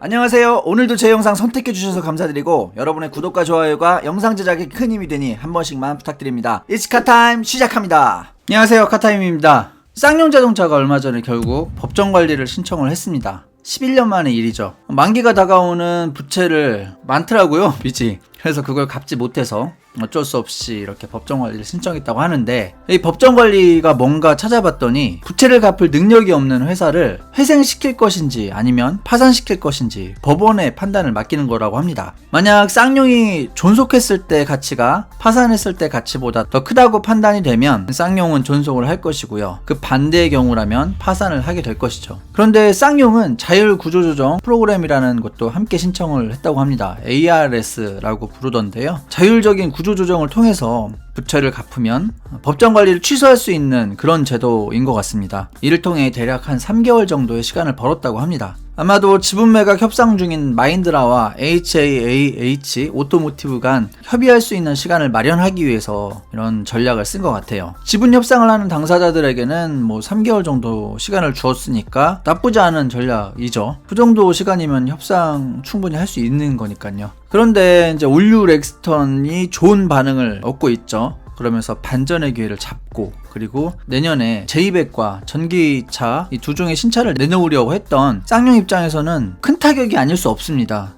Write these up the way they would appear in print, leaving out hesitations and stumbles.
안녕하세요. 오늘도 제 영상 선택해주셔서 감사드리고 여러분의 구독과 좋아요가 영상 제작에 큰 힘이 되니 한 번씩만 부탁드립니다. It's 카타임 시작합니다. 안녕하세요. 카타임입니다. 쌍용 자동차가 얼마 전에 결국 법정 관리를 신청을 했습니다. 11년 만의 일이죠. 만기가 다가오는 부채를 많더라고요, 빚이. 그래서 그걸 갚지 못해서 어쩔 수 없이 이렇게 법정관리를 신청했다고 하는데, 이 법정관리가 뭔가 찾아봤더니 부채를 갚을 능력이 없는 회사를 회생시킬 것인지 아니면 파산시킬 것인지 법원의 판단을 맡기는 거라고 합니다. 만약 쌍용이 존속했을 때 가치가 파산했을 때 가치보다 더 크다고 판단이 되면 쌍용은 존속을 할 것이고요. 그 반대의 경우라면 파산을 하게 될 것이죠. 그런데 쌍용은 자율구조조정 프로그램이라는 것도 함께 신청을 했다고 합니다. ARS라고 부르던데요. 자율적인 구조조정을 통해서 부채를 갚으면 법정 관리를 취소할 수 있는 그런 제도인 것 같습니다. 이를 통해 대략 한 3개월 정도의 시간을 벌었다고 합니다. 아마도 지분 매각 협상 중인 마인드라와 HAAH 오토모티브 간 협의할 수 있는 시간을 마련하기 위해서 이런 전략을 쓴 것 같아요. 지분 협상을 하는 당사자들에게는 3개월 정도 시간을 주었으니까 나쁘지 않은 전략이죠. 그 정도 시간이면 협상 충분히 할 수 있는 거니까요. 그런데 이제 올류 렉스턴이 좋은 반응을 얻고 있죠. 그러면서 반전의 기회를 잡고, 그리고 내년에 제200과 전기차 이 두 종의 신차를 내놓으려고 했던 쌍용 입장에서는 큰 타격이 아닐 수 없습니다.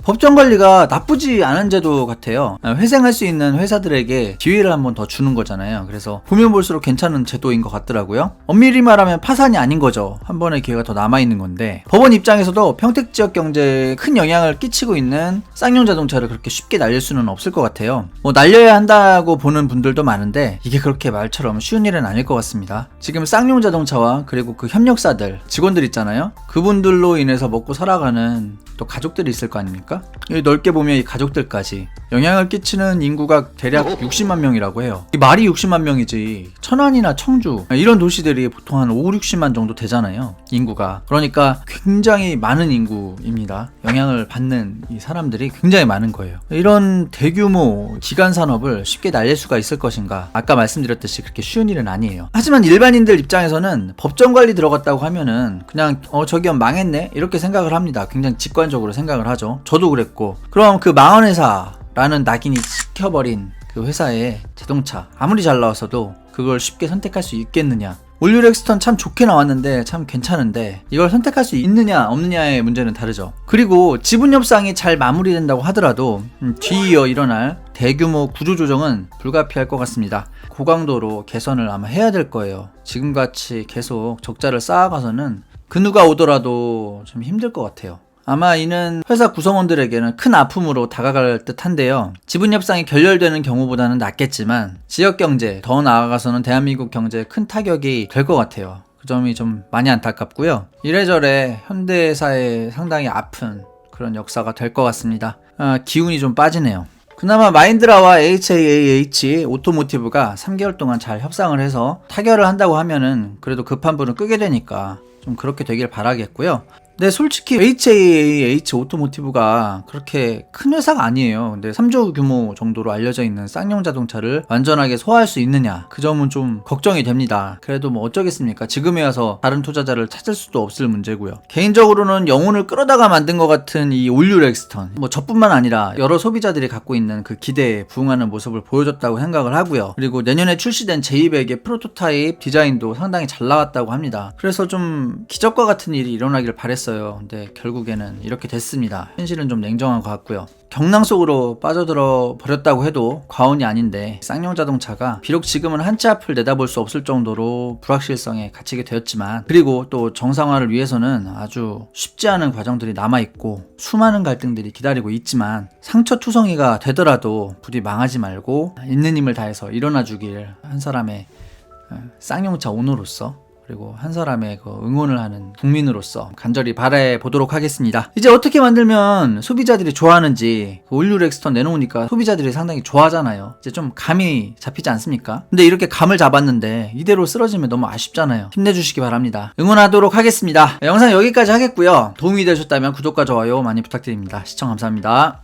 법정관리가 나쁘지 않은 제도 같아요. 회생할 수 있는 회사들에게 기회를 한번 더 주는 거잖아요. 그래서 보면 볼수록 괜찮은 제도인 것 같더라고요. 엄밀히 말하면 파산이 아닌 거죠. 한 번의 기회가 더 남아있는 건데, 법원 입장에서도 평택 지역 경제에 큰 영향을 끼치고 있는 쌍용 자동차를 그렇게 쉽게 날릴 수는 없을 것 같아요. 날려야 한다고 보는 분들도 많은데 이게 그렇게 말처럼 쉬운 일은 아닐 것 같습니다. 지금 쌍용 자동차와 그리고 그 협력사들, 직원들 있잖아요. 그분들로 인해서 먹고 살아가는 또 가족들이 있을 거 아닙니까? 넓게 보면 이 가족들까지 영향을 끼치는 인구가 대략 60만 명이라고 해요. 이 말이 60만 명이지 천안이나 청주 이런 도시들이 보통 한 5, 60만 정도 되잖아요, 인구가. 그러니까 굉장히 많은 인구입니다. 영향을 받는 이 사람들이 굉장히 많은 거예요. 이런 대규모 기간 산업을 쉽게 날릴 수가 있을 것인가? 아까 말씀드렸듯이 그렇게 쉬운 일은 아니에요. 하지만 일반인들 입장에서는 법정 관리 들어갔다고 하면은 그냥 저기 망했네 이렇게 생각을 합니다. 굉장히 직관적으로 생각을 하죠. 저도 그랬고. 그럼 그 망한 회사라는 낙인이 찍혀버린 그 회사의 자동차 아무리 잘 나왔어도 그걸 쉽게 선택할 수 있겠느냐? 올류 렉스턴 참 좋게 나왔는데 참 괜찮은데 이걸 선택할 수 있느냐 없느냐의 문제는 다르죠. 그리고 지분 협상이 잘 마무리된다고 하더라도 뒤이어 일어날 대규모 구조조정은 불가피할 것 같습니다. 고강도로 개선을 아마 해야 될 거예요. 지금같이 계속 적자를 쌓아가서는 그 누가 오더라도 좀 힘들 것 같아요. 아마 이는 회사 구성원들에게는 큰 아픔으로 다가갈 듯 한데요. 지분 협상이 결렬되는 경우보다는 낫겠지만 지역경제, 더 나아가서는 대한민국 경제에 큰 타격이 될 것 같아요. 그 점이 좀 많이 안타깝고요. 이래저래 현대사에 상당히 아픈 그런 역사가 될 것 같습니다. 기운이 좀 빠지네요. 그나마 마인드라와 HAAH 오토모티브가 3개월 동안 잘 협상을 해서 타결을 한다고 하면은 그래도 급한 불은 끄게 되니까 좀 그렇게 되길 바라겠고요. 근데 솔직히 HAAH 오토모티브가 그렇게 큰 회사가 아니에요. 근데 3조 규모 정도로 알려져 있는 쌍용 자동차를 완전하게 소화할 수 있느냐, 그 점은 좀 걱정이 됩니다. 그래도 어쩌겠습니까? 지금에 와서 다른 투자자를 찾을 수도 없을 문제고요. 개인적으로는 영혼을 끌어다가 만든 것 같은 이 올류 렉스턴, 저뿐만 아니라 여러 소비자들이 갖고 있는 그 기대에 부응하는 모습을 보여줬다고 생각을 하고요. 그리고 내년에 출시된 제200의 프로토타입 디자인도 상당히 잘 나왔다고 합니다. 그래서 좀 기적과 같은 일이 일어나길 바랬어요. 근데 결국에는 이렇게 됐습니다. 현실은 좀 냉정한 것 같고요. 경랑 속으로 빠져들어 버렸다고 해도 과언이 아닌데, 쌍용 자동차가 비록 지금은 한 치 앞을 내다볼 수 없을 정도로 불확실성에 갇히게 되었지만, 그리고 또 정상화를 위해서는 아주 쉽지 않은 과정들이 남아있고 수많은 갈등들이 기다리고 있지만, 상처투성이가 되더라도 부디 망하지 말고 있는 힘을 다해서 일어나 주길 한 사람의 쌍용차 오너로서, 그리고 한 사람의 그 응원을 하는 국민으로서 간절히 바라보도록 하겠습니다. 이제 어떻게 만들면 소비자들이 좋아하는지, 올류 렉스턴 내놓으니까 소비자들이 상당히 좋아하잖아요. 이제 좀 감이 잡히지 않습니까? 근데 이렇게 감을 잡았는데 이대로 쓰러지면 너무 아쉽잖아요. 힘내주시기 바랍니다. 응원하도록 하겠습니다. 영상 여기까지 하겠고요. 도움이 되셨다면 구독과 좋아요 많이 부탁드립니다. 시청 감사합니다.